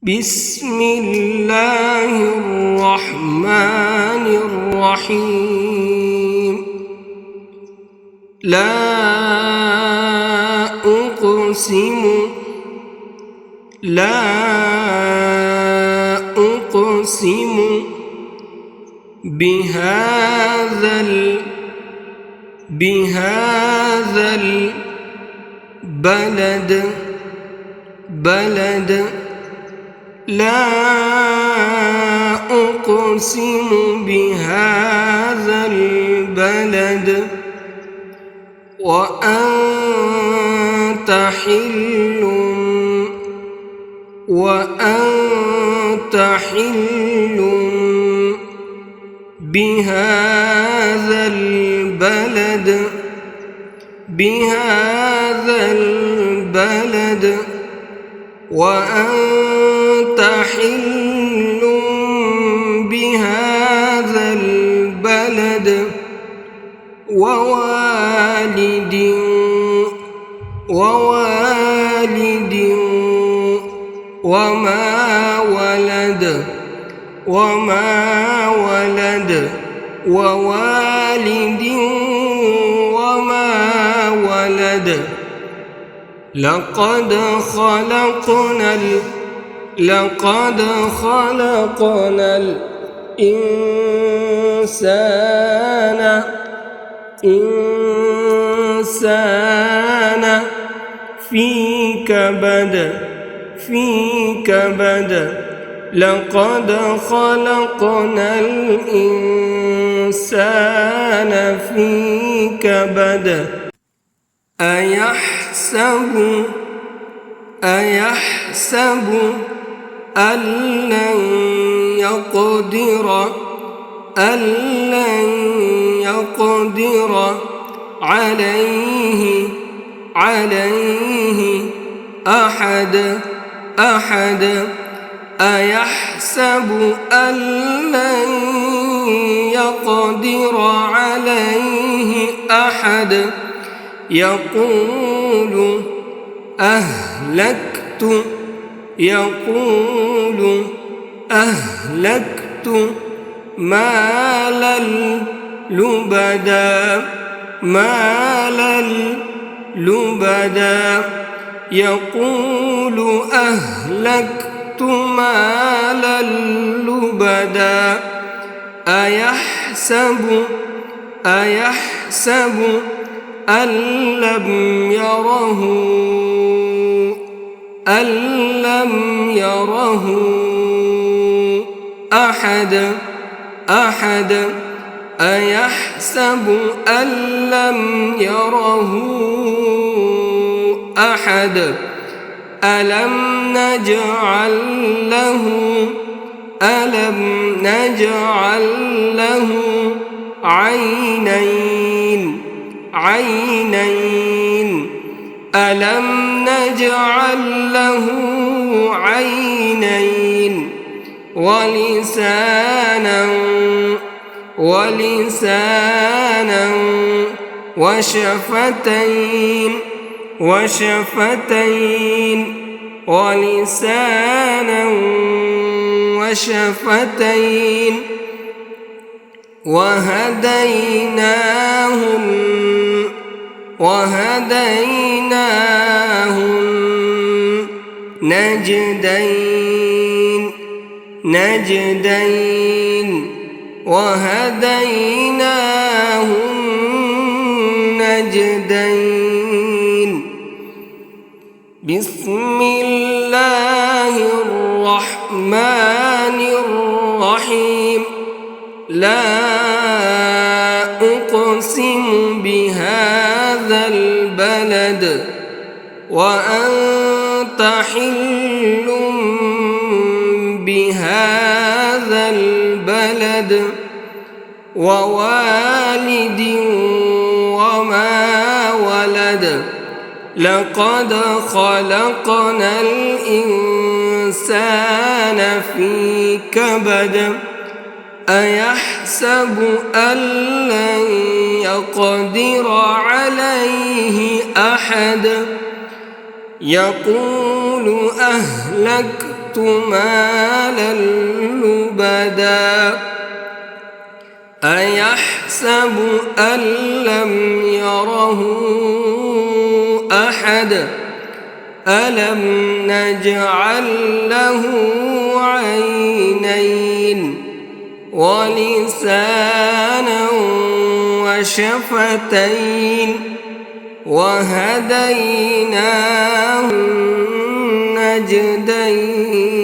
بسم الله الرحمن الرحيم. لا أقسم بهذا البلد لا أقسم بهذا البلد وأنت حل بهذا البلد وأنت حل بهذا البلد ووالد وما ولد ووالد وما ولد. لقد خلقنا الإنسان في كبد. لقد خلقنا الإنسان في كبد. أيحسب أن لن يقدر عليه أحد. أيحسب أن لن يقدر عليه أحد. يقول أهلكت مالا لبدا. يقول أهلكت مالا لبدا. أيحسب أن لم يره أحد. أيحسب أن لم يره أحد. ألم نجعل له عينين. ألم نجعل له عينين ولسانا وشفتين ولسانا وشفتين وهديناه النجدين. وهديناه النجدين. بسم الله الرحمن الرحيم. لا أقسم بهذا البلد وأنت حل بهذا البلد ووالد وما ولد. لقد خلقنا الإنسان في كبد. أيحسب أن لن يقدر عليه أحد. يقول أهلكت مالا لبدا أيحسب أن لم يره أحد ألم نجعل له عينين ولسانا وشفتين وهديناه النجدين